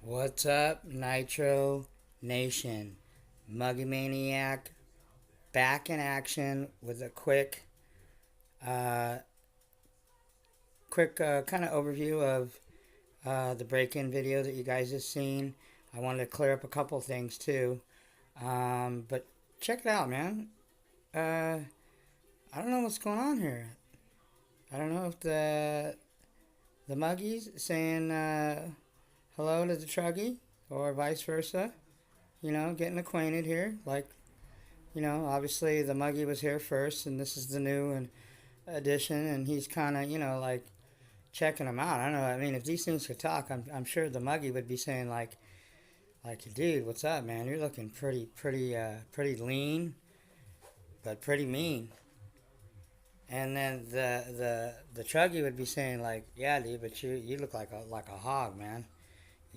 What's up, Nitro Nation? Muggy Maniac back in action with a uh, quick kind of overview of the break-in video that you guys have seen. I wanted to clear up a couple things too, but check it out, man. I don't know what's going on here. I don't know if the Muggy's saying hello to the Truggy or vice versa. Getting acquainted here. Obviously the Muggy was here first, and this is the new edition, and he's kind of, like checking them out. I don't know. I mean, if these things could talk, I'm sure the Muggy would be saying dude, what's up, man? You're looking pretty lean, but pretty mean. And then the Truggy would be saying yeah, dude, but you look like a hog, man.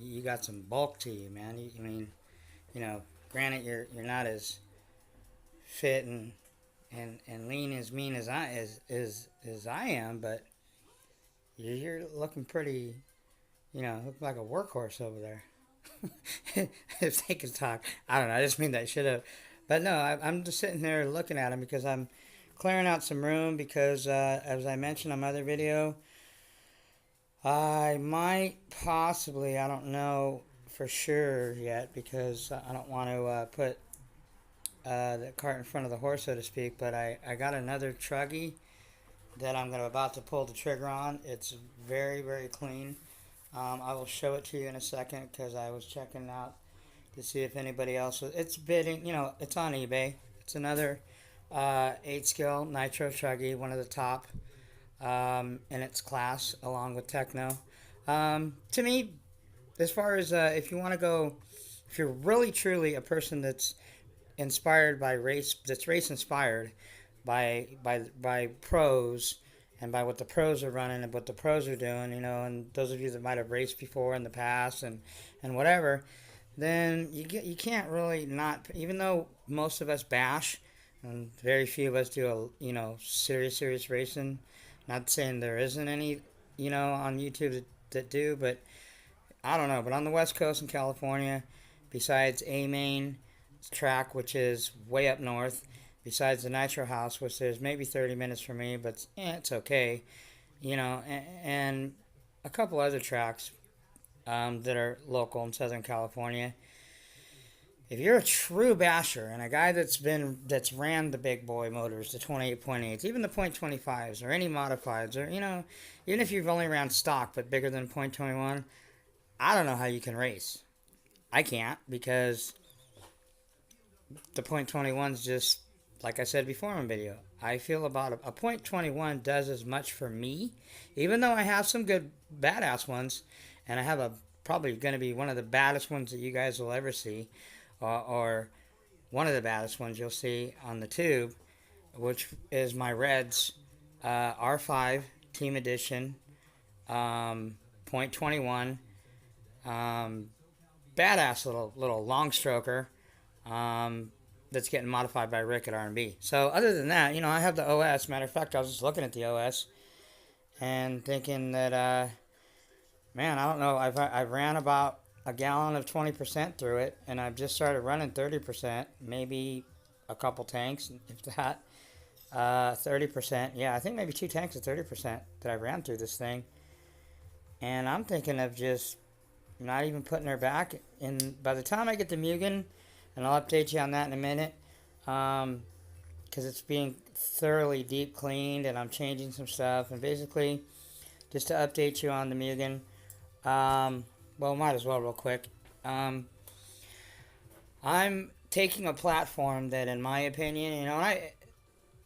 You got some bulk to you, man. I mean, granted you're not as fit and lean as mean as I am, but you're looking pretty, look like a workhorse over there. If they could talk, I don't know. I just mean that shit up. But no, I'm just sitting there looking at him because I'm clearing out some room because, as I mentioned on my other video, I might possibly, I don't know for sure yet because I don't want to put the cart in front of the horse, so to speak. But I got another Truggy that I'm about to pull the trigger on. It's very, very clean. I will show it to you in a second because I was checking out to see if anybody else was. It's bidding, it's on eBay. It's another 8 skill Nitro Truggy, one of the top in its class, along with Techno. To me, as far as if you want to go, if you're really truly a person that's inspired by race, that's race inspired by pros and by what the pros are running and what the pros are doing, and those of you that might have raced before in the past and whatever, then you can't really not, even though most of us bash and very few of us do serious racing. Not saying there isn't any, on YouTube that do, but I don't know. But on the West Coast in California, besides A Main track, which is way up north, besides the Nitro House, which is maybe 30 minutes from me, but it's okay, and a couple other tracks that are local in Southern California. If you're a true basher and a guy that's ran the big boy motors, the 28.8s, even the .25s or any modifieds, or even if you've only ran stock but bigger than .21, I don't know how you can race. I can't because the .21's just like I said before in the video. I feel about a .21 does as much for me, even though I have some good badass ones, and I have probably going to be one of the baddest ones that you guys will ever see, or one of the baddest ones you'll see on the tube, which is my Reds R5 Team Edition .21 badass little long stroker that's getting modified by Rick at R&B. So other than that, I have the OS. Matter of fact, I was just looking at the OS and thinking that, man, I don't know. I've ran about a gallon of 20% through it, and I've just started running 30%, maybe a couple tanks, if that. 30%, yeah, I think maybe 2 tanks of 30% that I ran through this thing. And I'm thinking of just not even putting her back. And by the time I get the Mugen, and I'll update you on that in a minute, because it's being thoroughly deep cleaned, and I'm changing some stuff. And basically, just to update you on the Mugen, well, might as well real quick. I'm taking a platform that, in my opinion,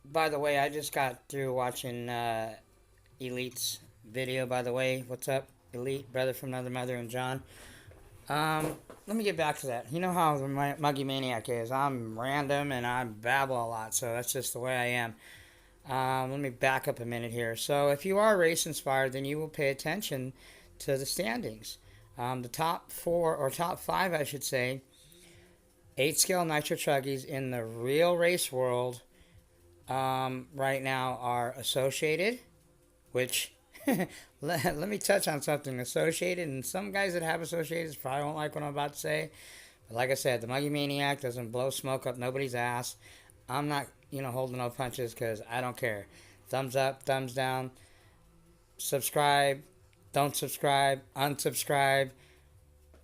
by the way, I just got through watching Elite's video, by the way. What's up, Elite, brother from another mother, and John? Let me get back to that. You know how the Muggy Maniac is. I'm random and I babble a lot, so that's just the way I am. Let me back up a minute here. So if you are race inspired, then you will pay attention to the standings. The top 4, or top 5, I should say, 8 scale Nitro Truggies in the real race world right now are Associated, which let me touch on something associated, and some guys that have associated probably won't like what I'm about to say. But like I said, the Muggy Maniac doesn't blow smoke up nobody's ass. I'm not, holding no punches because I don't care. Thumbs up, thumbs down, subscribe, don't subscribe, unsubscribe.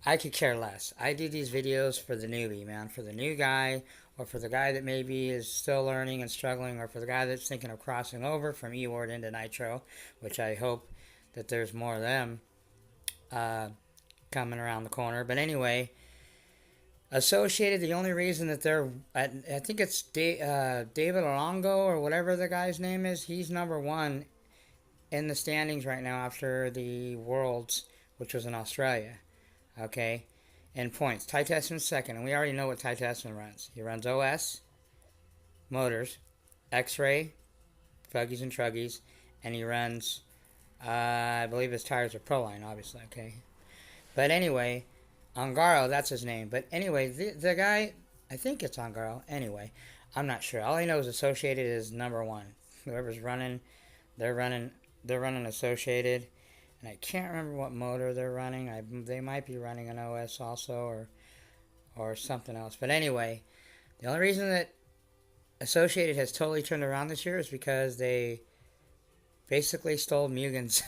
I could care less. I do these videos for the newbie, man, for the new guy, or for the guy that maybe is still learning and struggling, or for the guy that's thinking of crossing over from eWard into Nitro, which I hope that there's more of them uh, coming around the corner. But anyway, Associated, the only reason that I think it's David Alongo or whatever the guy's name is, he's number one in the standings right now after the Worlds, which was in Australia. Okay, in points. Ty Tessman's second, and we already know what Ty Tessman runs. He runs OS, Motors, X-Ray, Fuggies and Truggies, and he runs, I believe his tires are Proline, obviously, okay? But anyway, Ongaro, that's his name. But anyway, the guy, I think it's Ongaro. Anyway, I'm not sure. All I know is Associated is number one. Whoever's running, they're running, Associated. And I can't remember what motor they're running. They might be running an OS also, or something else. But anyway, the only reason that Associated has totally turned around this year is because they basically stole Mugen's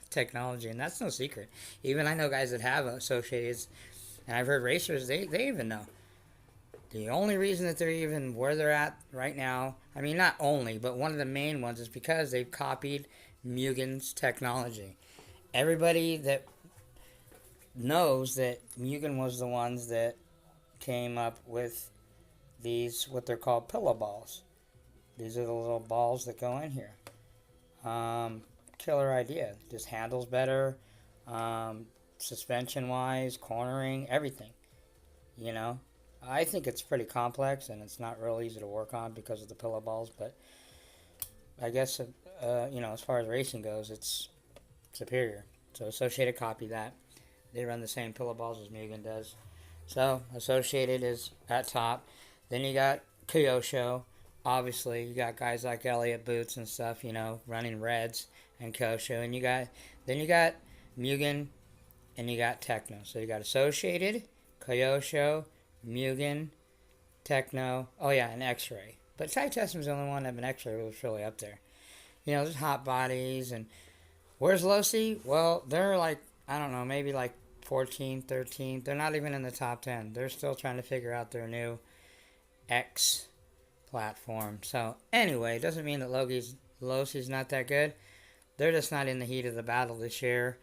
technology, and that's no secret. Even I know guys that have Associated, and I've heard racers, they even know. The only reason that they're even where they're at right now, I mean, not only, but one of the main ones is because they've copied Mugen's technology. Everybody that knows that Mugen was the ones that came up with these, what they're called pillow balls. These are the little balls that go in here. Killer idea. Just handles better, suspension-wise, cornering, everything. I think it's pretty complex, and it's not real easy to work on because of the pillow balls, but I guess, as far as racing goes, it's superior. So Associated copy that. They run the same pillow balls as Mugen does. So Associated is at top. Then you got Kyosho. Obviously, you got guys like Elliott Boots and stuff, running Reds and Kyosho. And you got Mugen, and you got Techno. So you got Associated, Kyosho, Mugen, Techno. Oh yeah, and X-Ray. But Ty Tessman's the only one that have an X-Ray was really up there. There's hot bodies. And where's Losi? Well, they're like, I don't know, maybe like 14th, 13th. They're not even in the top 10. They're still trying to figure out their new X platform. So anyway, it doesn't mean that Losi's not that good. They're just not in the heat of the battle this year,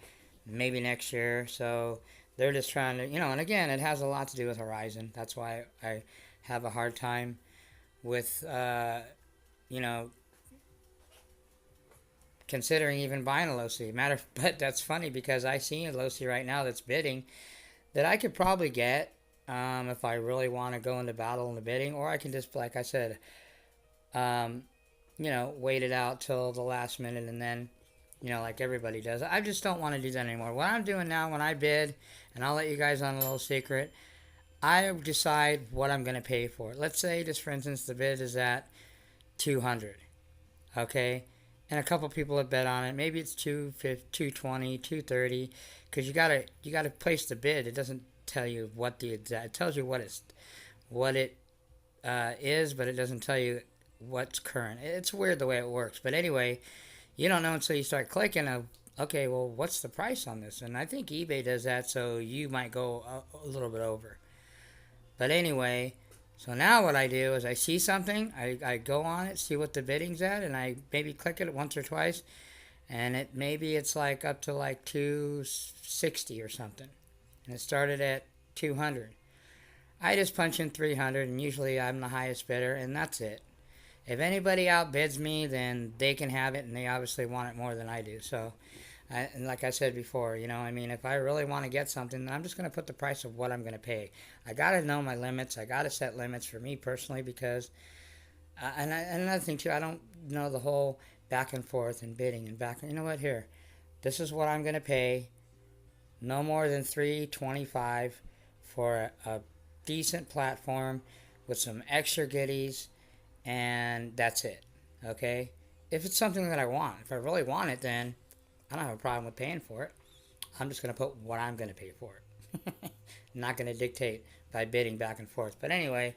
maybe next year. So they're just trying to, and again, it has a lot to do with Horizon. That's why I have a hard time with, considering even buying a Losi. But that's funny because I see a Losi right now that's bidding that I could probably get if I really want to go into battle in the bidding, or I can just, like I said, wait it out till the last minute and then, like everybody does. I just don't want to do that anymore. What I'm doing now when I bid, and I'll let you guys on a little secret, I decide what I'm going to pay for it. Let's say, just for instance, the bid is at 200, okay? And a couple people have bet on it. Maybe it's 220, 230, because you gotta place the bid. It doesn't tell you what the exact. It tells you what it is, but it doesn't tell you what's current. It's weird the way it works. But anyway, you don't know until you start clicking. Okay, well, what's the price on this? And I think eBay does that, so you might go a little bit over. But anyway. So now what I do is I see something, I go on it, see what the bidding's at, and I maybe click it once or twice, and maybe it's like up to like 260 or something, and it started at 200. I just punch in 300, and usually I'm the highest bidder, and that's it. If anybody outbids me, then they can have it, and they obviously want it more than I do. So, and like I said before, if I really want to get something, then I'm just going to put the price of what I'm going to pay. I got to know my limits. I got to set limits for me personally because, and another thing too, I don't know the whole back and forth and bidding and back. You know what? Here, this is what I'm going to pay. No more than $325 for a decent platform with some extra goodies, and that's it. Okay. If it's something that I want, if I really want it, then I don't have a problem with paying for it. I'm just going to put what I'm going to pay for it. I'm not going to dictate by bidding back and forth. But anyway,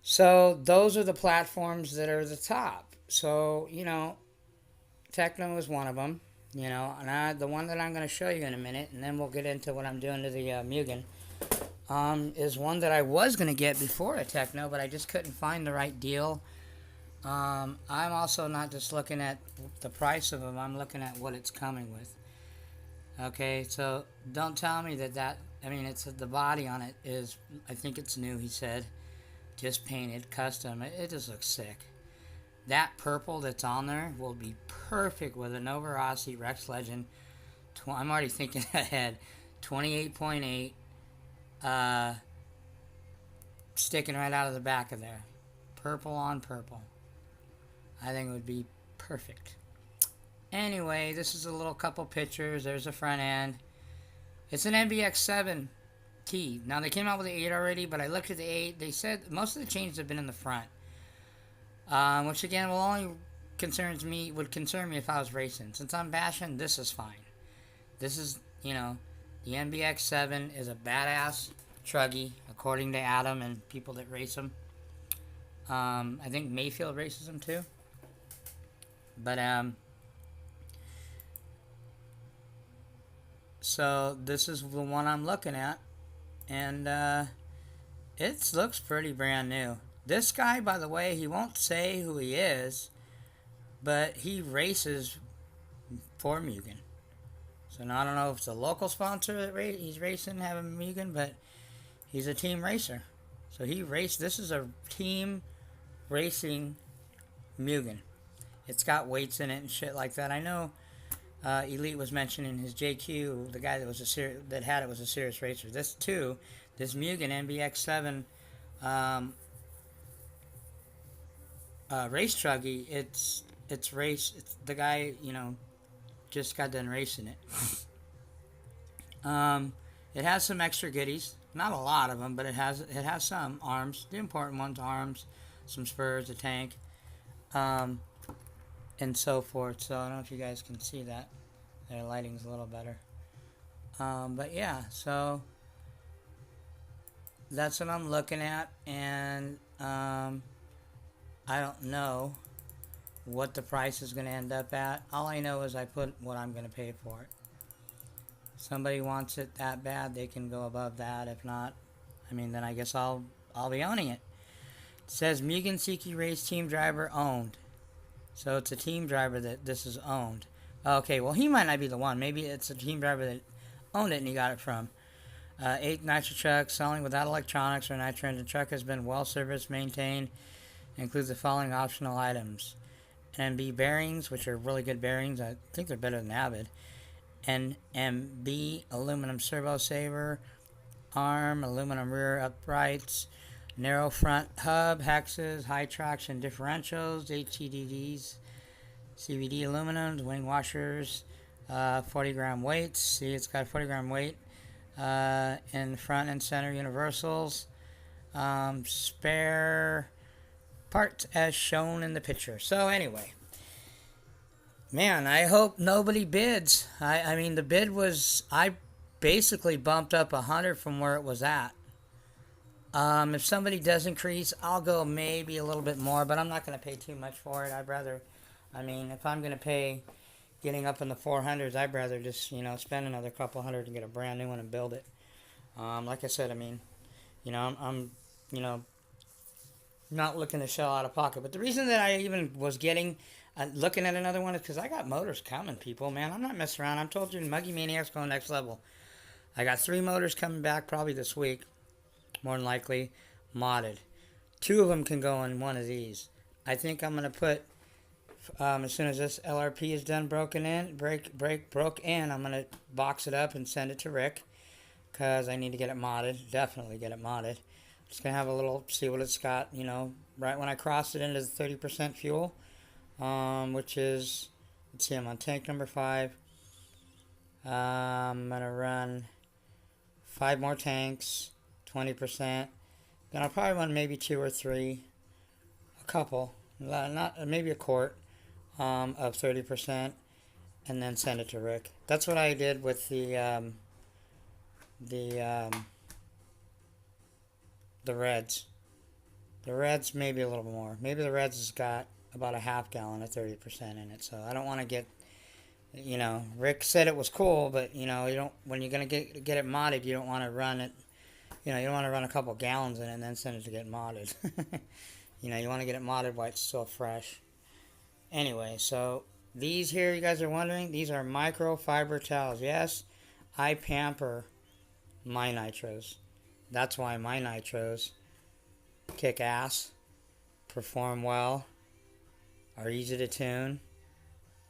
so those are the platforms that are the top. So, Techno is one of them. And the one that I'm going to show you in a minute, and then we'll get into what I'm doing to the Mugen, is one that I was going to get before a Techno, but I just couldn't find the right deal. I'm also not just looking at the price of them, I'm looking at what it's coming with. Okay, so don't tell me it's the body on it is, I think it's new, he said. Just painted, custom. It just looks sick. That purple that's on there will be perfect with a Nova Rossi Rex Legend. I'm already thinking ahead. 28.8. Sticking right out of the back of there. Purple on purple. I think it would be perfect. Anyway, this is a little couple pictures. There's the front end. It's an MBX7 T. Now, they came out with the 8 already, but I looked at the 8. They said most of the changes have been in the front. Which, again, would concern me if I was racing. Since I'm bashing, this is fine. This is, the MBX7 is a badass truggy, according to Adam and people that race them. I think Mayfield races them too. But, so this is the one I'm looking at. And, it looks pretty brand new. This guy, by the way, he won't say who he is, but he races for Mugen. So now I don't know if it's a local sponsor that he's racing, having Mugen, but he's a team racer. So this is a team racing Mugen. It's got weights in it and shit like that. I know Elite was mentioning his JQ, the guy that was had it was a serious racer. This Mugen MBX7 race truggy, it's the guy, just got done racing it. It has some extra goodies, not a lot of them, but it has some arms, the important ones, arms, some spurs, a tank, and so forth. So I don't know if you guys can see that. Their lighting's a little better. But yeah, so that's what I'm looking at, and I don't know what the price is going to end up at. All I know is I put what I'm going to pay for it. If somebody wants it that bad, they can go above that. If not, then I guess I'll be owning it. It says Mugen Seiki Race Team Driver owned. So it's a team driver that this is owned. Okay, well, he might not be the one. Maybe it's a team driver that owned it and he got it from. 8 Nitro truck, selling without electronics or Nitro engine. Truck has been well serviced, maintained. Includes the following optional items: NMB bearings, which are really good bearings. I think they're better than Avid. NMB aluminum servo saver, arm, aluminum rear uprights, narrow front hub, hexes, high traction differentials, HTDDs, CVD aluminums, wing washers, 40-gram weights. See, it's got 40-gram weight in front and center universals. Spare parts as shown in the picture. So anyway, man, I hope nobody bids. The bid was, I basically bumped up 100 from where it was at. If somebody does increase, I'll go maybe a little bit more, but I'm not going to pay too much for it. I'd rather, if I'm going to pay getting up in the 400s, I'd rather just, spend another couple hundred to get a brand new one and build it. Like I said, I'm not looking to shell out of pocket. But the reason that I even was looking at another one is because I got motors coming, people, man. I'm not messing around. I told you, Muggy Maniac's going next level. I got 3 motors coming back probably this week, more than likely, modded. 2 of them can go in one of these. I think I'm going to put, as soon as this LRP is done broke in, I'm going to box it up and send it to Rick, because I need to get it modded. Definitely get it modded. Just going to have a little, see what it's got, right when I crossed it into the 30% fuel, which is, let's see, I'm on tank number 5. I'm going to run 5 more tanks, 20%. Then I'll probably run maybe 2 or 3, a couple, not maybe a quart of 30%. and then send it to Rick. That's what I did with the um, the Reds. The Reds maybe a little more. Maybe the Reds has got about a half gallon of 30% in it. So I don't want to get, Rick said it was cool, but you don't, when you're gonna get it modded, you don't want to run it. You don't want to run a couple gallons in it and then send it to get modded. You want to get it modded while it's still fresh. Anyway, so these here, you guys are wondering, these are microfiber towels. Yes, I pamper my Nitros. That's why my Nitros kick ass, perform well, are easy to tune,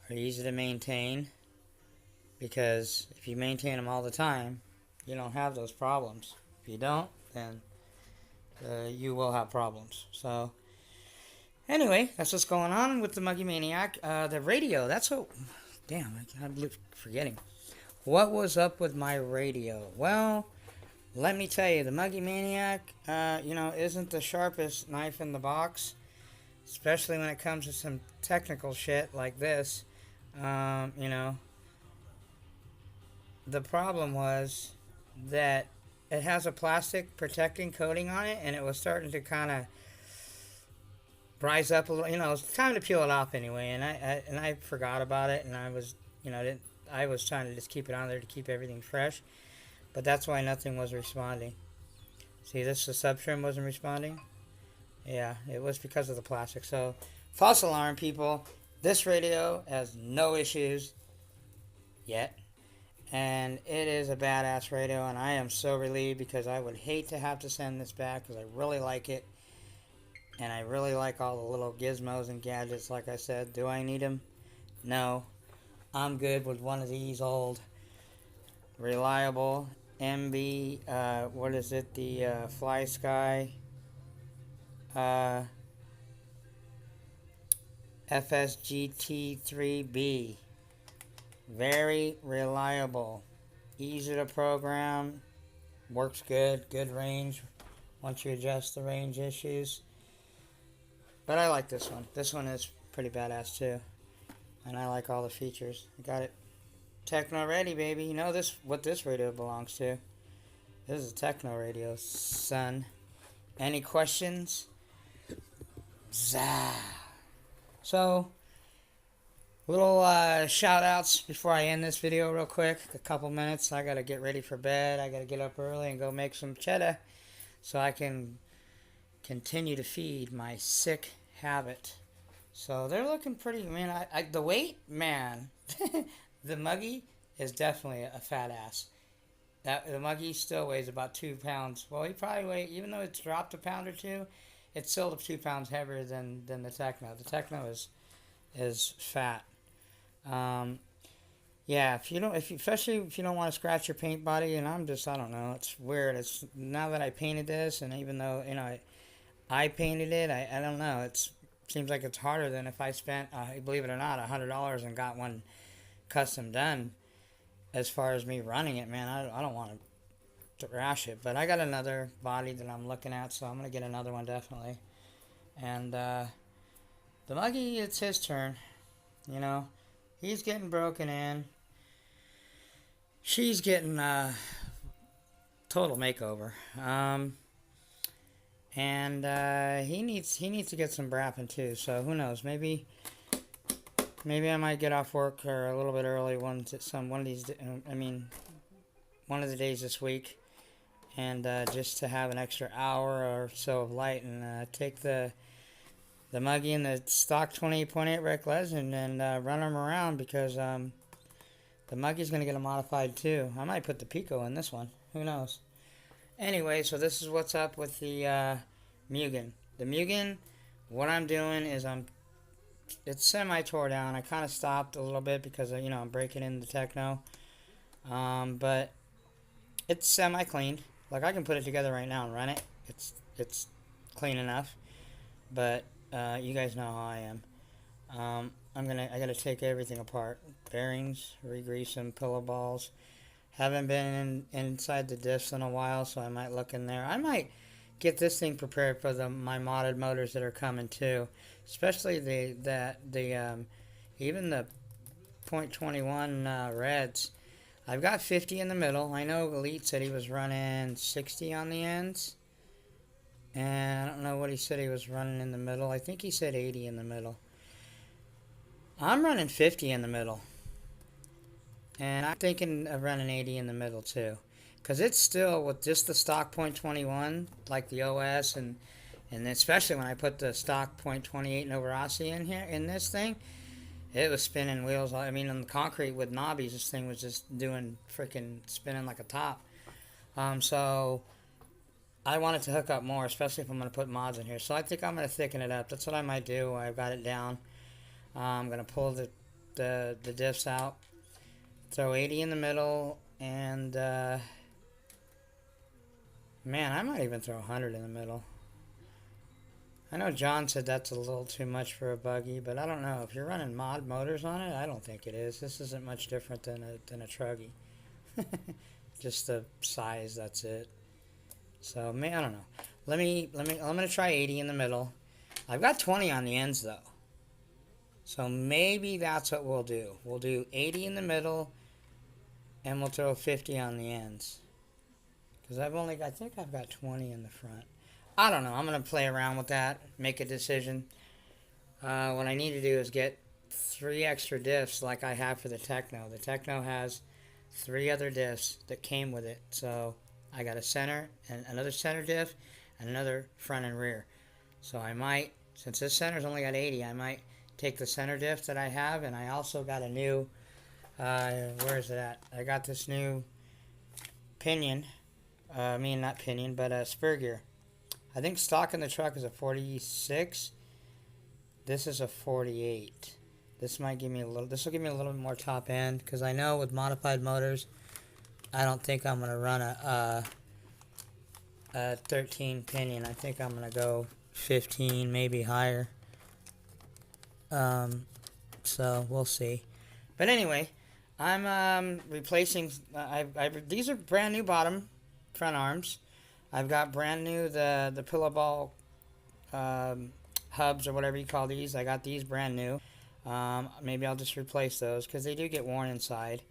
are easy to maintain, because if you maintain them all the time, you don't have those problems. If you don't, then you will have problems. So anyway, that's what's going on with the Muggy Maniac. The radio, that's what, damn, I'm forgetting. What was up with my radio? Well, let me tell you, the Muggy Maniac, isn't the sharpest knife in the box, especially when it comes to some technical shit like this. The problem was that it has a plastic protecting coating on it, and it was starting to kind of rise up a little. It's time to peel it off anyway, and I forgot about it, and I was, I was trying to just keep it on there to keep everything fresh. But that's why nothing was responding. See, the sub trim wasn't responding. Yeah, it was because of the plastic. So, false alarm, people. This radio has no issues yet. And it is a badass radio, and I am so relieved because I would hate to have to send this back because I really like it. And I really like all the little gizmos and gadgets, like I said. Do I need them? No. I'm good with one of these old, reliable MB, the Fly Sky FSGT3B. Very reliable, easy to program, works good range once you adjust the range issues. But I like this one. This one is pretty badass too, and I like all the features. I got it techno ready, baby. You know what this radio belongs to. This is a techno radio, son. Any questions? Zah. So, little shout outs before I end this video real quick. A couple minutes. I gotta get ready for bed. I gotta get up early and go make some cheddar so I can continue to feed my sick habit. So they're looking pretty, the weight, man. The Muggy is definitely a fat ass. The Muggy still weighs about 2 pounds. Well, he probably weighs, even though it's dropped a pound or two, it's still 2 pounds heavier than the Techno. The Techno is fat. Yeah, especially if you don't want to scratch your paint body, and I don't know, it's weird. It's now that I painted this, and even though I painted it, I don't know. It seems like it's harder than if I spent, believe it or not, $100 and got one custom done. As far as me running it, man, I don't want to thrash it. But I got another body that I'm looking at, so I'm going to get another one definitely. And the Muggy, it's his turn. He's getting broken in. She's getting total makeover. And he needs to get some brapping too. So who knows? Maybe I might get off work or a little bit early one of the days this week, and just to have an extra hour or so of light and take the Muggy and the stock 28.8 Rec Legend and run them around, because the Muggy's going to get a modified too. I might put the Pico in this one. Who knows? Anyway, so this is what's up with the Mugen. The Mugen, what I'm doing is it's semi-tore down. I kind of stopped a little bit because, I'm breaking in the Techno. But it's semi-cleaned. Like, I can put it together right now and run it. It's clean enough. But you guys know how I am. I gotta take everything apart. Bearings, re-grease them, pillow balls. Haven't been inside the diffs in a while, so I might look in there. I might get this thing prepared for my modded motors that are coming too. Especially even the .21 reds. I've got 50 in the middle. I know Elite said he was running 60 on the ends. And I don't know what he said he was running in the middle. I think he said 80 in the middle. I'm running 50 in the middle. And I'm thinking of running 80 in the middle too. Because it's still with just the stock .21, like the OS, and especially when I put the stock .28 Novarasi in here, in this thing, it was spinning wheels. I mean, on the concrete with knobbies, this thing was just doing freaking spinning like a top. So I wanted to hook up more, especially if I'm going to put mods in here. So I think I'm going to thicken it up. That's what I might do. I've got it down. I'm going to pull the diffs out, throw 80 in the middle, and man, I might even throw 100 in the middle. I know John said that's a little too much for a buggy, but I don't know. If you're running mod motors on it, I don't think it is. This isn't much different than a truggy. Just the size, that's it. So, I don't know. I'm going to try 80 in the middle. I've got 20 on the ends, though. So maybe that's what we'll do. We'll do 80 in the middle, and we'll throw 50 on the ends. Because I think I've got 20 in the front. I don't know. I'm going to play around with that, make a decision. What I need to do is get 3 extra diffs like I have for the Techno. The Techno has 3 other diffs that came with it. So I got a center, and another center diff, and another front and rear. So I might, since this center's only got 80, I might take the center diff that I have, and I also got a new, where is it at? I got this new pinion. Not pinion, but spur gear. I think stock in the truck is a 46. This is a 48. This will give me a little bit more top end, because I know with modified motors, I don't think I'm going to run a 13 pinion. I think I'm going to go 15, maybe higher. So we'll see. But anyway, I'm replacing, these are brand new bottom front arms. I've got brand new, the pillow ball hubs or whatever you call these. I got these brand new. Maybe I'll just replace those because they do get worn inside.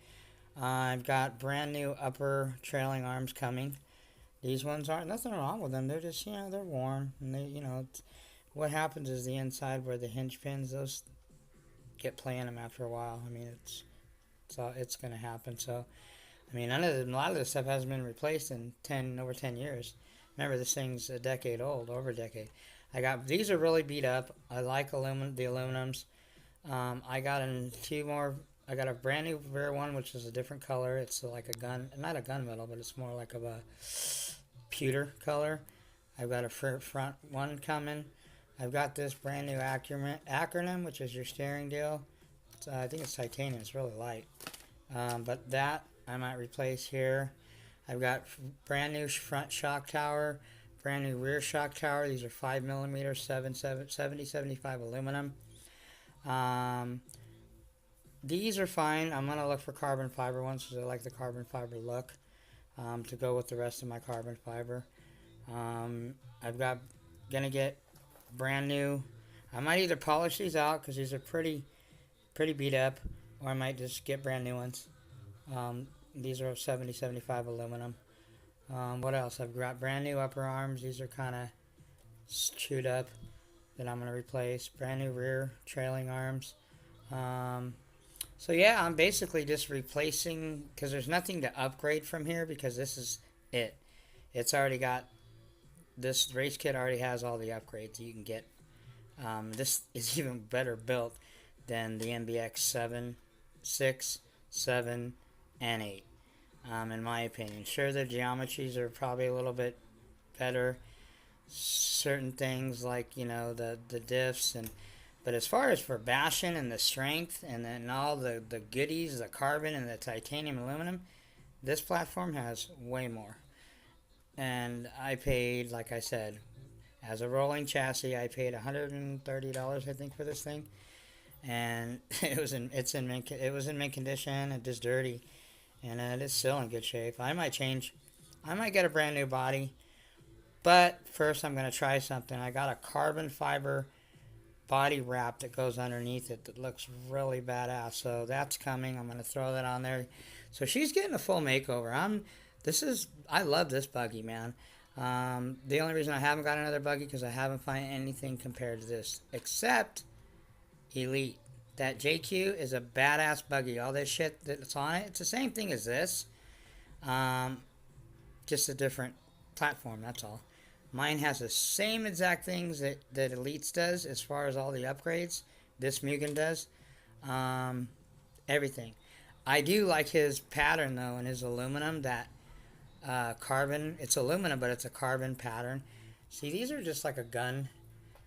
I've got brand new upper trailing arms coming. These ones aren't, nothing wrong with them. They're just, they're worn. And they, what happens is the inside where the hinge pins, those get playing them after a while. I mean, it's going to happen. So, I mean, a lot of this stuff hasn't been replaced in over 10 years. Remember, this thing's a decade old, over a decade. These are really beat up. I like the aluminums. I got I got a brand new rear one, which is a different color. It's like a not a gunmetal, but it's more like a pewter color. I've got a front one coming. I've got this brand new acronym, which is your steering deal. I think it's titanium. It's really light. But that I might replace here. I've got brand new front shock tower, brand new rear shock tower. These are 5mm 7075 aluminum. These are fine. I'm going to look for carbon fiber ones because I like the carbon fiber look to go with the rest of my carbon fiber. Gonna get brand new. I might either polish these out because these are pretty beat up, or I might just get brand new ones. These are 7075 aluminum. What else? I've got brand new upper arms. These are kind of chewed up that I'm going to replace. Brand new rear trailing arms. So yeah, I'm basically just replacing, because there's nothing to upgrade from here because this is it. It's already got, this race kit already has all the upgrades you can get. This is even better built than the MBX 7, 6, 7, and 8, in my opinion. Sure, the geometries are probably a little bit better. Certain things like, the diffs, but as far as for bashing and the strength and then all the goodies, the carbon and the titanium aluminum, this platform has way more. And I paid, like I said, as a rolling chassis, I paid $130, I think, for this thing. And it was in mint condition and just dirty, and it is still in good shape. I might get a brand new body, but first I'm going to try something. I got a carbon fiber body wrap that goes underneath it that looks really badass. So that's coming. I'm gonna throw that on there. So she's getting a full makeover. I love this buggy, man. The only reason I haven't got another buggy because I haven't found anything compared to this except Elite. That JQ is a badass buggy. All this shit that's on it, it's the same thing as this, um, just a different platform. That's all. Mine has the same exact things that Elites does as far as all the upgrades. This Mugen does. Everything. I do like his pattern though, and his aluminum. That carbon. It's aluminum, but it's a carbon pattern. See, these are just like a gun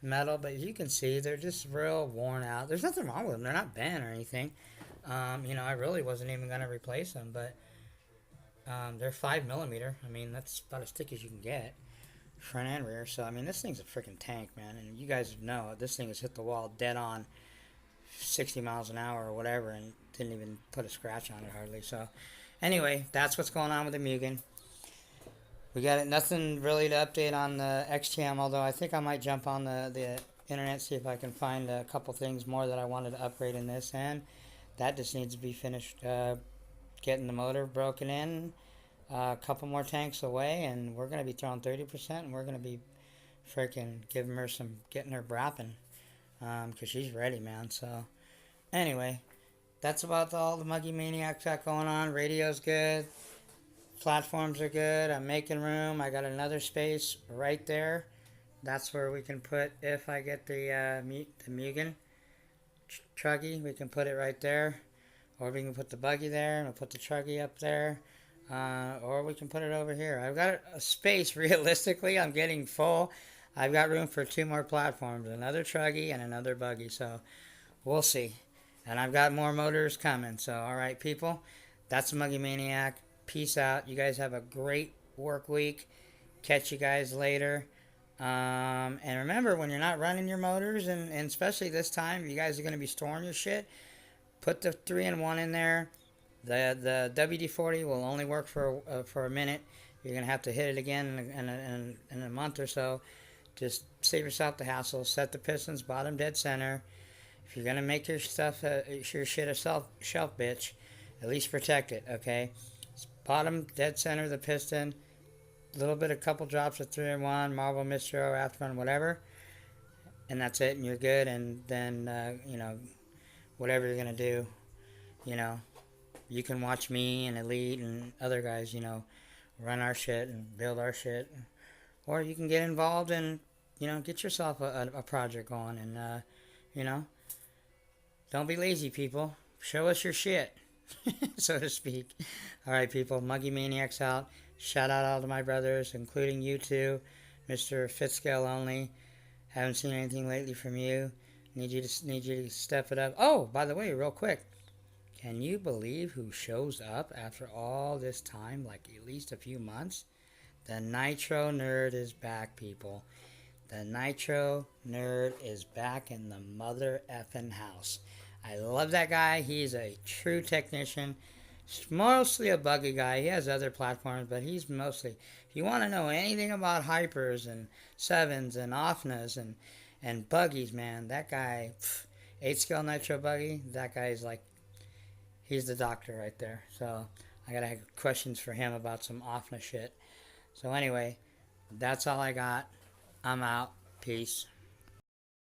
metal, but as you can see, they're just real worn out. There's nothing wrong with them. They're not bent or anything. I really wasn't even going to replace them, but they're 5mm. I mean, that's about as thick as you can get, front and rear. So, I mean, this thing's a freaking tank, man. And you guys know this thing has hit the wall dead on 60 miles an hour or whatever and didn't even put a scratch on it hardly. So, anyway, that's what's going on with the Mugen. We got nothing really to update on the XTM, although I think I might jump on the internet, see if I can find a couple things more that I wanted to upgrade in this, and that just needs to be finished getting the motor broken in, a couple more tanks away, and we're going to be throwing 30%, and we're going to be freaking getting her brapping, because she's ready, man. So, anyway, that's about all the Muggy Maniacs got going on. Radio's good. Platforms are good. I'm making room. I got another space right there. That's where we can put, if I get the Mugen Truggy, we can put it right there. Or we can put the buggy there, and we'll put the Truggy up there. Or we can put it over here. I've got a space, realistically. I'm getting full. I've got room for 2 more platforms, another Truggy and another buggy. So, we'll see. And I've got more motors coming. So, alright, people. That's the Muggy Maniac. Peace out. You guys have a great work week. Catch you guys later. And remember, when you're not running your motors, and especially this time, you guys are going to be storing your shit, put the 3-in-1 in there. The WD-40 will only work for a minute. You're going to have to hit it again in a month or so. Just save yourself the hassle. Set the pistons bottom dead center. If you're going to make your stuff, your shit a shelf bitch, at least protect it, okay? Bottom dead center of the piston, a little bit, a couple drops of 3-in-1, Marble, Nitro, Afterburn, whatever, and that's it, and you're good. And then whatever you're gonna do, you can watch me and Elite and other guys, run our shit and build our shit, or you can get involved and get yourself a project going, and don't be lazy, people. Show us your shit. So to speak. Alright, people, Muggy Maniacs out. Shout out all to my brothers, including you two, Mr. Fitzgerald only. Haven't seen anything lately from you. Need you to step it up. Oh, by the way, real quick, can you believe who shows up after all this time, like at least a few months? The Nitro Nerd is back, people. The Nitro Nerd is back in the mother effing house. I love that guy. He's a true technician. Mostly a buggy guy. He has other platforms, but he's mostly... If you want to know anything about hypers and 7s and OFNAs and buggies, man, that guy... 8-scale Nitro buggy, that guy's like... He's the doctor right there. So, I gotta have questions for him about some OFNA shit. So anyway, that's all I got. I'm out. Peace.